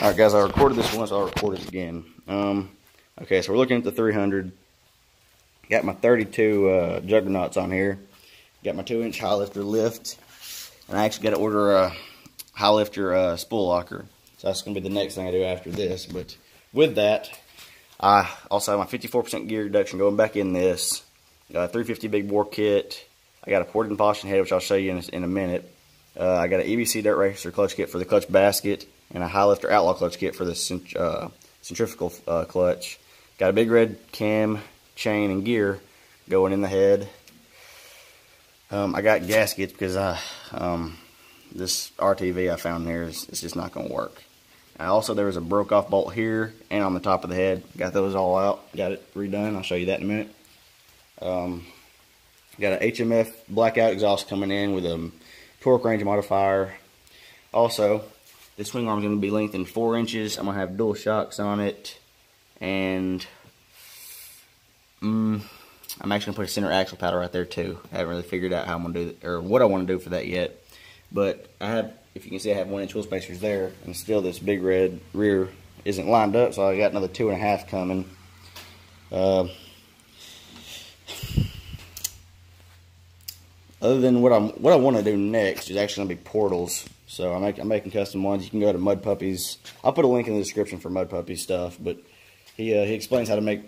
Alright guys, I recorded this once, I'll record it again. Okay, so we're looking at the 300. Got my 32 juggernauts on here. Got my 2-inch high lifter lift. And I actually got to order a high lifter spool locker. So that's going to be the next thing I do after this. But with that, I also have my 54% gear reduction going back in this. Got a 350 big bore kit. I got a ported and polishing head, which I'll show you in a minute. I got an EBC Dirt Racer clutch kit for the clutch basket. And a high lifter outlaw clutch kit for the centrifugal clutch. Got a big red cam, chain, and gear going in the head. I got gaskets because this RTV I found here is just not going to work. Also, there was a broke off bolt here and on the top of the head. Got those all out. Got it redone. I'll show you that in a minute. Got an HMF blackout exhaust coming in with a torque range modifier. Also, this swing arm is going to be lengthened 4 inches. I'm going to have dual shocks on it. And I'm actually going to put a center axle paddle right there too. I haven't really figured out how I'm going to do that, or what I want to do for that yet. But I have, if you can see, I have 1-inch wheel spacers there. And still this big red rear isn't lined up. So I got another 2.5 coming. Other than what I want to do next is actually going to be portals. So I'm making custom ones. You can go to Mud Puppies. I'll put a link in the description for Mud Puppy stuff. But he explains how to make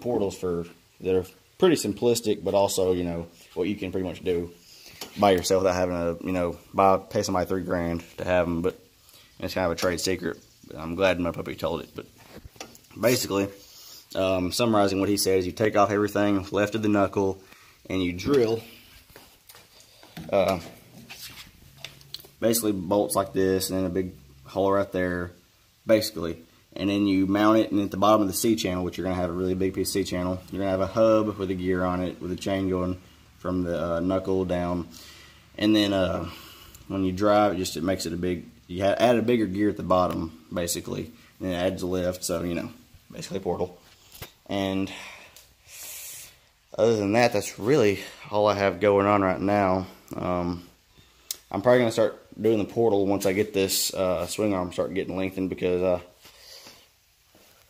portals that are pretty simplistic, but also, you know, what you can pretty much do by yourself without having to, you know, pay somebody $3 grand to have them. But it's kind of a trade secret. I'm glad Mud Puppy told it. But basically, summarizing what he says, you take off everything left of the knuckle and you drill. Basically bolts like this and then a big hole right there, basically. And then you mount it, and at the bottom of the C-channel, which you're going to have a really big piece of C-channel, you're going to have a hub with a gear on it, with a chain going from the knuckle down. And then when you drive, it makes it a big, you add a bigger gear at the bottom, basically. And it adds a lift, so, you know, basically a portal. And other than that, that's really all I have going on right now. I'm probably going to start doing the portal once I get this swing arm start getting lengthened, because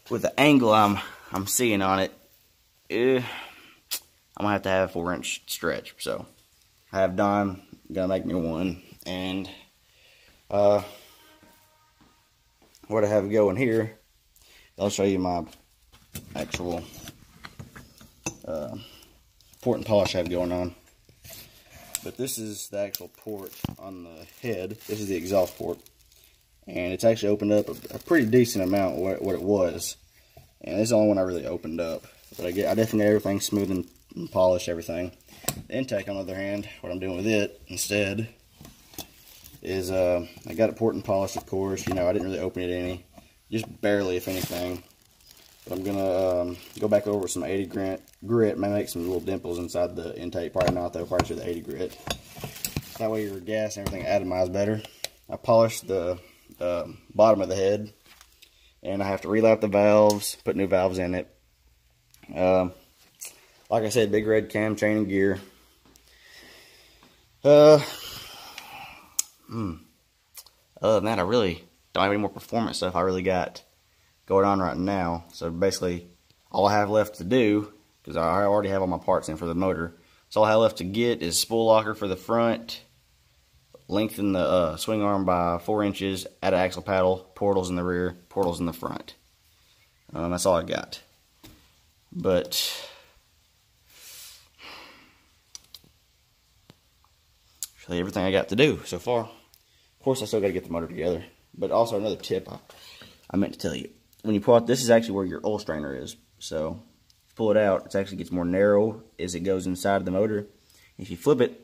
with the angle I'm seeing on it, I'm going to have a 4-inch stretch. So I have Don going to make me one. And what I have going here, I'll show you my actual port and polish I have going on. But this is the actual port on the head. This is the exhaust port. And it's actually opened up a pretty decent amount of what it was. And this is the only one I really opened up. But I definitely got everything smooth and polished, everything. The intake, on the other hand, what I'm doing with it instead is I got it port and polished, of course. You know, I didn't really open it any. Just barely, if anything. But I'm going to go back over with some 80 grit. May make some little dimples inside the intake. Probably not, though. Probably should the 80 grit. That way your gas and everything atomize better. I polished the bottom of the head. And I have to relap the valves. Put new valves in it. Like I said, big red cam, chain, and gear. Other than that, I really don't have any more performance stuff I really got going on right now. So basically, all I have left to do, because I already have all my parts in for the motor, so all I have left to get is spool locker for the front, lengthen the swing arm by 4 inches, add an axle paddle, portals in the rear, portals in the front. That's all I got. But really everything I got to do so far. Of course, I still got to get the motor together. But also another tip I meant to tell you. When you pull out, this is actually where your oil strainer is. So, if you pull it out, it actually gets more narrow as it goes inside of the motor. If you flip it,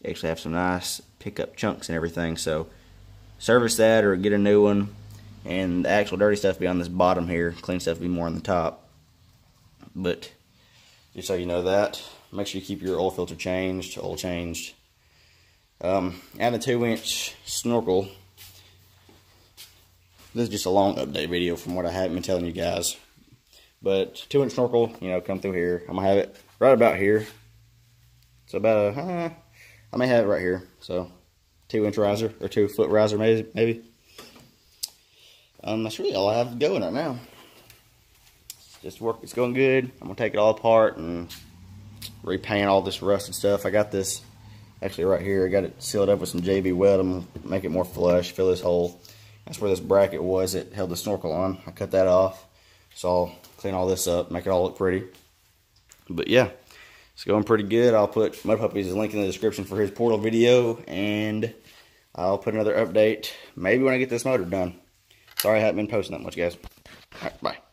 you actually have some nice pickup chunks and everything. So, service that or get a new one. And the actual dirty stuff be on this bottom here. Clean stuff be more on the top. But, just so you know that, make sure you keep your oil filter changed, oil changed. And a 2-inch snorkel. This is just a long update video from what I haven't been telling you guys. But 2-inch snorkel, you know, come through here. I'm going to have it right about here. So about I may have it right here. So 2-inch riser or 2-foot riser maybe. That's really all I have going right now. Just work, it's going good. I'm gonna take it all apart and repaint all this rusted stuff. I got this actually right here. I got it sealed up with some JB Weld. I'm gonna make it more flush, fill this hole. That's where this bracket was that held the snorkel on. I cut that off. So I'll clean all this up, make it all look pretty. But yeah, it's going pretty good. I'll put Mud Puppy's link in the description for his portal video, and I'll put another update maybe when I get this motor done. Sorry I haven't been posting that much, guys. All right, bye.